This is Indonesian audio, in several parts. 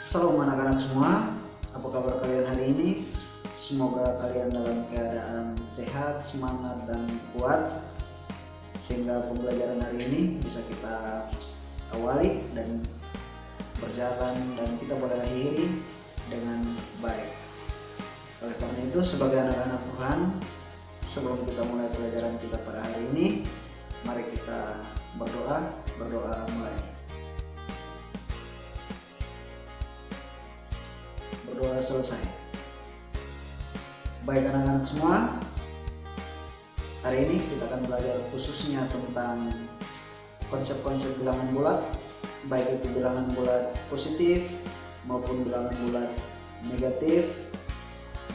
Shalom anak-anak semua, apa kabar kalian hari ini? Semoga kalian dalam keadaan sehat, semangat, dan kuat, sehingga pembelajaran hari ini bisa kita awali dan berjalan dan kita boleh akhiri dengan baik. Oleh karena itu, sebagai anak-anak Tuhan, sebelum kita mulai pelajaran kita pada hari ini, mari kita berdoa mulai. Berdoa selesai. Baik anak-anak semua, hari ini kita akan belajar khususnya tentang konsep-konsep bilangan bulat, baik itu bilangan bulat positif maupun bilangan bulat negatif,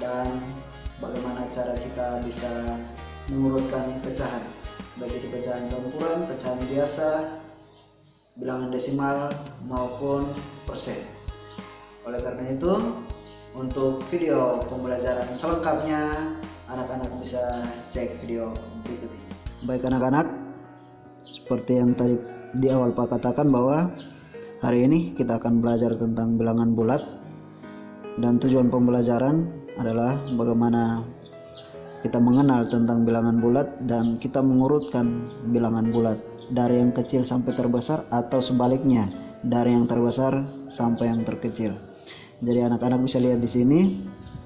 dan bagaimana cara kita bisa mengurutkan pecahan, baik itu pecahan campuran, pecahan biasa, bilangan desimal maupun persen. Oleh karena itu, untuk video pembelajaran selengkapnya, anak-anak bisa cek video berikut ini. Baik anak-anak, seperti yang tadi di awal Pak katakan bahwa hari ini kita akan belajar tentang bilangan bulat, dan tujuan pembelajaran adalah bagaimana kita mengenal tentang bilangan bulat dan kita mengurutkan bilangan bulat dari yang kecil sampai terbesar, atau sebaliknya dari yang terbesar sampai yang terkecil. Jadi anak-anak bisa lihat di sini.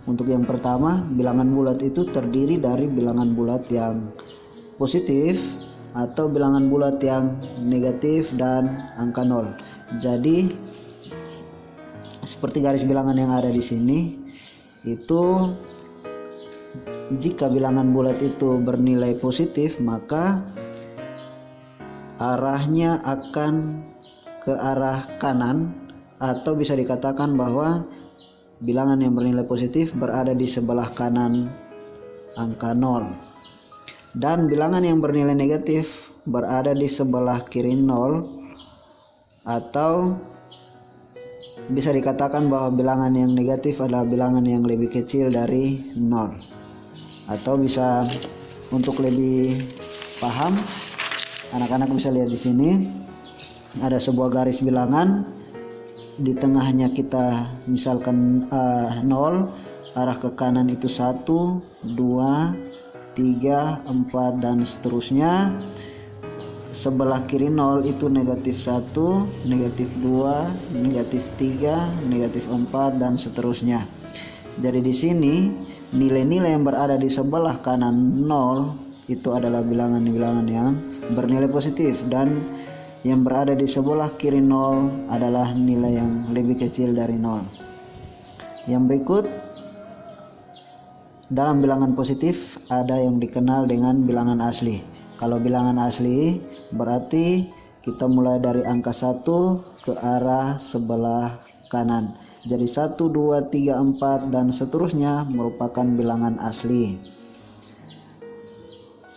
Untuk yang pertama, bilangan bulat itu terdiri dari bilangan bulat yang positif atau bilangan bulat yang negatif dan angka 0. Jadi seperti garis bilangan yang ada di sini, itu jika bilangan bulat itu bernilai positif, maka arahnya akan ke arah kanan, atau bisa dikatakan bahwa bilangan yang bernilai positif berada di sebelah kanan angka 0, dan bilangan yang bernilai negatif berada di sebelah kiri 0, atau bisa dikatakan bahwa bilangan yang negatif adalah bilangan yang lebih kecil dari 0. Atau bisa untuk lebih paham, anak-anak bisa lihat di sini ada sebuah garis bilangan. Di tengahnya kita misalkan 0, arah ke kanan itu 1, 2, 3, 4 dan seterusnya. Sebelah kiri 0 itu negatif 1, negatif 2, negatif 3, negatif 4 dan seterusnya. Jadi di sini nilai-nilai yang berada di sebelah kanan 0 itu adalah bilangan-bilangan yang bernilai positif, dan yang berada di sebelah kiri 0 adalah nilai yang lebih kecil dari 0. Yang berikut, dalam bilangan positif ada yang dikenal dengan bilangan asli. Kalau bilangan asli berarti kita mulai dari angka 1 ke arah sebelah kanan. Jadi 1, 2, 3, 4 dan seterusnya merupakan bilangan asli.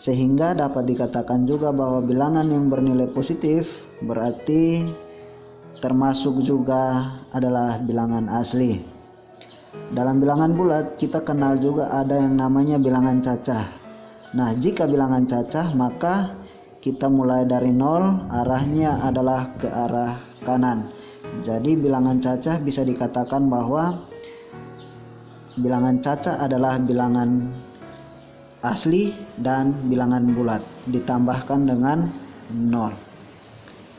Sehingga dapat dikatakan juga bahwa bilangan yang bernilai positif berarti termasuk juga adalah bilangan asli. Dalam bilangan bulat kita kenal juga ada yang namanya bilangan cacah. Nah, jika bilangan cacah maka kita mulai dari 0, arahnya adalah ke arah kanan. Jadi bilangan cacah bisa dikatakan bahwa bilangan cacah adalah bilangan asli dan bilangan bulat ditambahkan dengan 0.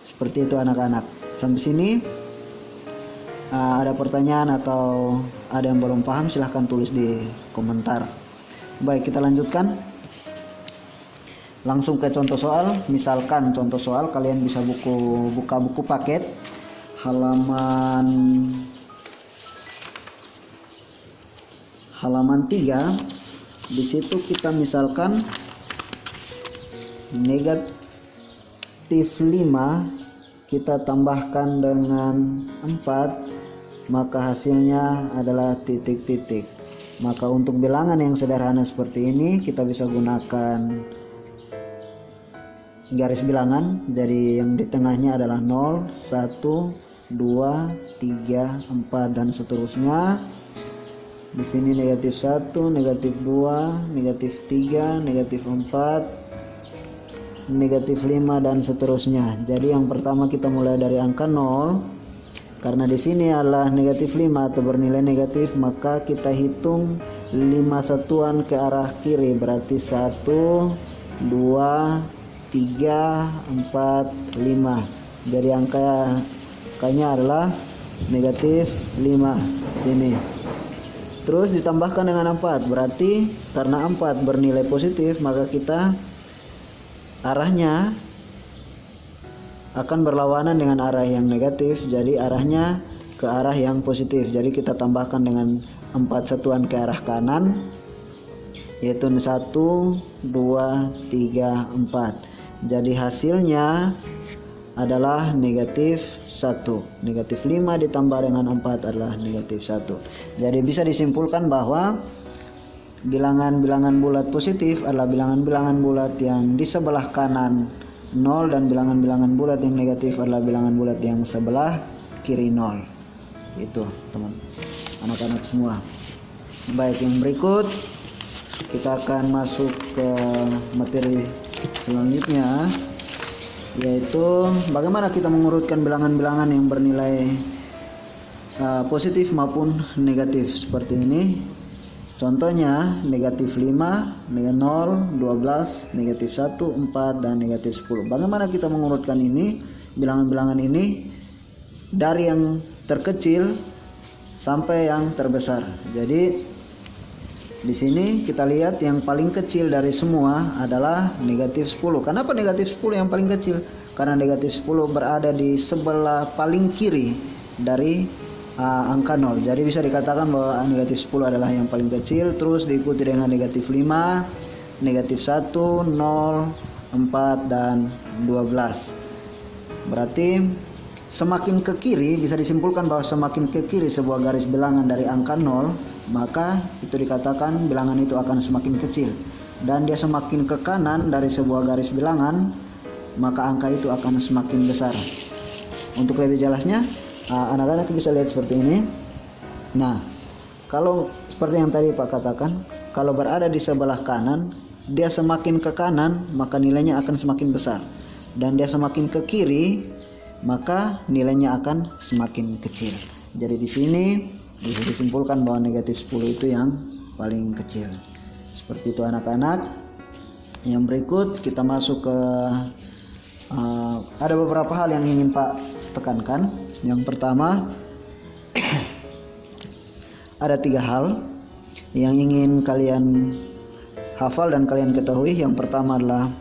Seperti itu anak-anak. Sampai sini ada pertanyaan atau ada yang belum paham, silahkan tulis di komentar. Baik, kita lanjutkan langsung ke contoh soal. Misalkan contoh soal, kalian bisa buka buku paket halaman 3. Di situ kita misalkan negatif 5 kita tambahkan dengan 4, maka hasilnya adalah titik-titik. Maka untuk bilangan yang sederhana seperti ini kita bisa gunakan garis bilangan. Jadi yang di tengahnya adalah 0, 1, 2, 3, 4 dan seterusnya. Di sini negatif 1, negatif 2, negatif 3, negatif 4, negatif 5 dan seterusnya. Jadi yang pertama kita mulai dari angka 0, Karena di sini adalah negatif 5 atau bernilai negatif, maka kita hitung 5 satuan ke arah kiri, berarti 1, 2, 3, 4, 5. Jadi angkanya adalah negatif 5 sini. Terus ditambahkan dengan 4, berarti karena 4 bernilai positif, maka kita arahnya akan berlawanan dengan arah yang negatif, jadi arahnya ke arah yang positif. Jadi kita tambahkan dengan 4 satuan ke arah kanan, yaitu 1, 2, 3, 4. Jadi hasilnya adalah negatif 1. Negatif 5 ditambah dengan 4 adalah negatif 1. Jadi bisa disimpulkan bahwa bilangan-bilangan bulat positif adalah bilangan-bilangan bulat yang di sebelah kanan 0, dan bilangan-bilangan bulat yang negatif adalah bilangan bulat yang sebelah kiri 0. Itu teman anak-anak semua. Baik, yang berikut kita akan masuk ke materi selanjutnya, yaitu bagaimana kita mengurutkan bilangan-bilangan yang bernilai positif maupun negatif seperti ini. Contohnya negatif 5, negatif 0, 12, negatif 1, 4, dan negatif 10. Bagaimana kita mengurutkan ini, bilangan-bilangan ini dari yang terkecil sampai yang terbesar. Jadi di sini kita lihat yang paling kecil dari semua adalah negatif 10. Kenapa negatif 10 yang paling kecil? Karena negatif 10 berada di sebelah paling kiri dari angka 0. Jadi bisa dikatakan bahwa negatif 10 adalah yang paling kecil, terus diikuti dengan negatif 5, negatif 1, 0, 4, dan 12. Berarti semakin ke kiri, bisa disimpulkan bahwa semakin ke kiri sebuah garis bilangan dari angka 0, maka itu dikatakan bilangan itu akan semakin kecil. Dan dia semakin ke kanan dari sebuah garis bilangan, maka angka itu akan semakin besar. Untuk lebih jelasnya, anak-anak bisa lihat seperti ini. Nah, kalau seperti yang tadi Pak katakan, kalau berada di sebelah kanan, dia semakin ke kanan maka nilainya akan semakin besar, dan dia semakin ke kiri maka nilainya akan semakin kecil. Jadi di sini bisa disimpulkan bahwa negatif 10 itu yang paling kecil. Seperti itu anak-anak. Yang berikut kita masuk ke ada beberapa hal yang ingin Pak tekankan. Yang pertama, ada 3 hal yang ingin kalian hafal dan kalian ketahui. Yang pertama adalah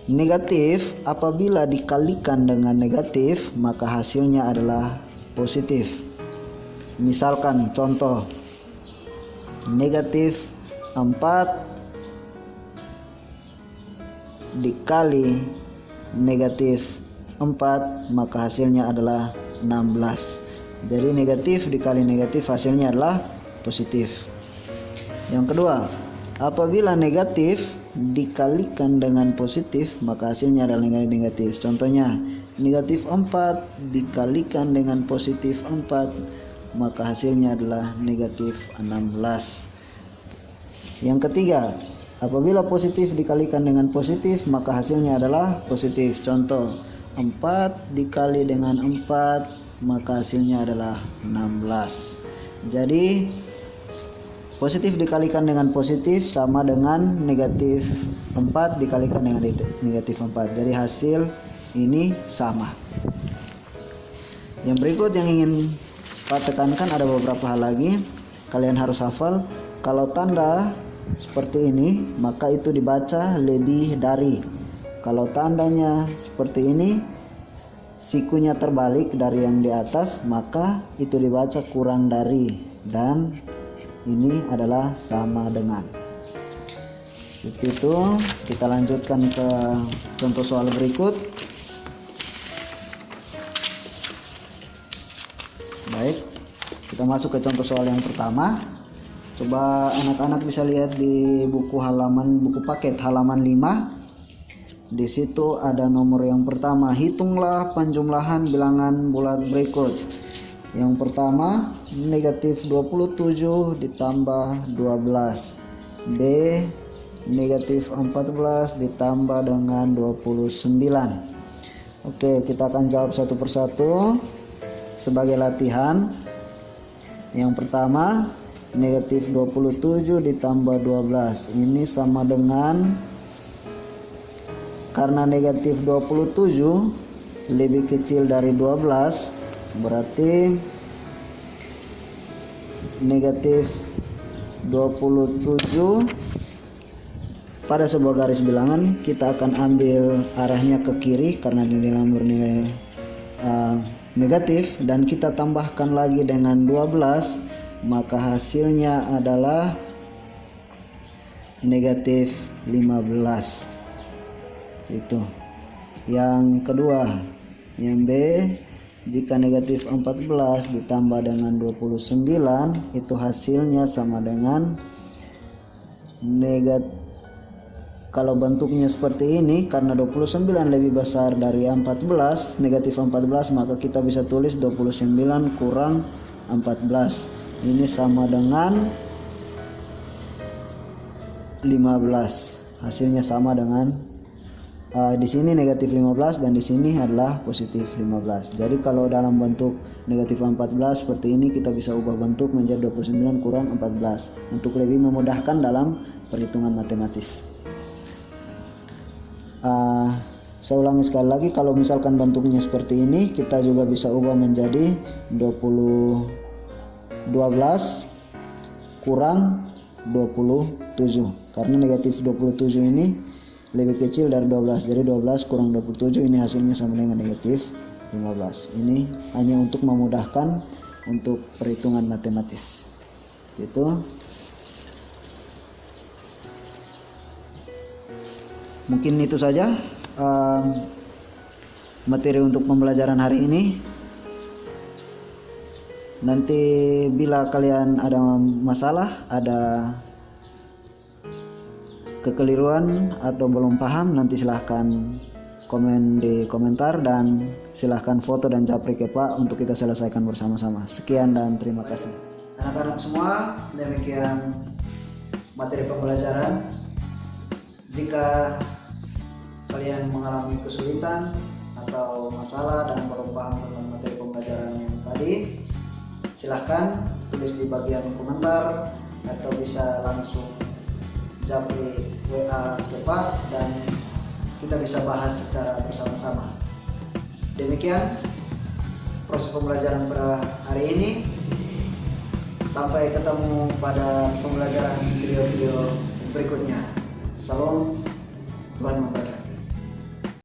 negatif apabila dikalikan dengan negatif maka hasilnya adalah positif. Misalkan contoh, negatif 4 dikali negatif 4 maka hasilnya adalah 16. Jadi negatif dikali negatif hasilnya adalah positif. Yang kedua, apabila negatif dikalikan dengan positif maka hasilnya adalah negatif. Contohnya, negatif 4 dikalikan dengan positif 4 maka hasilnya adalah negatif 16. Yang ketiga, apabila positif dikalikan dengan positif maka hasilnya adalah positif. Contoh, 4 dikali dengan 4 maka hasilnya adalah 16. Jadi positif dikalikan dengan positif sama dengan negatif 4 dikalikan dengan negatif 4. Jadi hasil ini sama. Yang berikut yang ingin Pak tekankan, ada beberapa hal lagi. Kalian harus hafal, kalau tanda seperti ini maka itu dibaca lebih dari. Kalau tandanya seperti ini, sikunya terbalik dari yang di atas, maka itu dibaca kurang dari, dan ini adalah sama dengan. Seperti itu. Kita lanjutkan ke contoh soal berikut. Baik, kita masuk ke contoh soal yang pertama. Coba anak-anak bisa lihat di buku paket halaman 5. Di situ ada nomor yang pertama, hitunglah penjumlahan bilangan bulat berikut. Yang pertama, negatif 27 ditambah 12. B, negatif 14 ditambah dengan 29. Oke, kita akan jawab satu persatu. sebagai latihan. Yang pertama, negatif 27 ditambah 12. Ini sama dengan, karena negatif 27 lebih kecil dari 12, berarti negatif 27 pada sebuah garis bilangan kita akan ambil arahnya ke kiri karena ini bernilai negatif, dan kita tambahkan lagi dengan 12, maka hasilnya adalah negatif 15. Itu yang kedua. Yang B, jika negatif 14 ditambah dengan 29, itu hasilnya sama dengan negatif. Kalau bentuknya seperti ini, karena 29 lebih besar dari 14, negatif 14, maka kita bisa tulis 29 kurang 14. Ini sama dengan 15. Hasilnya sama dengan di sini negatif 15 dan di sini adalah positif 15. Jadi kalau dalam bentuk negatif 14 seperti ini, kita bisa ubah bentuk menjadi 29 kurang 14 untuk lebih memudahkan dalam perhitungan matematis. Saya ulangi sekali lagi, kalau misalkan bentuknya seperti ini, kita juga bisa ubah menjadi 12 kurang 27, karena negatif 27 ini lebih kecil dari 12, jadi 12 kurang 27 ini hasilnya sama dengan negatif 15. Ini hanya untuk memudahkan untuk perhitungan matematis. Itu mungkin itu saja materi untuk pembelajaran hari ini. Nanti bila kalian ada masalah, ada kekeliruan atau belum paham, nanti silahkan komen di komentar dan silahkan foto dan japri ke Pak untuk kita selesaikan bersama-sama. Sekian dan terima kasih. Anak-anak semua, demikian materi pembelajaran. Jika kalian mengalami kesulitan atau masalah dan belum paham tentang materi pembelajaran yang tadi, silahkan tulis di bagian komentar atau bisa langsung japri WA ke Pak dan kita bisa bahas secara bersama-sama. Demikian proses pembelajaran pada hari ini. Sampai ketemu pada pembelajaran video-video berikutnya. Salam, Tuhan memberkati.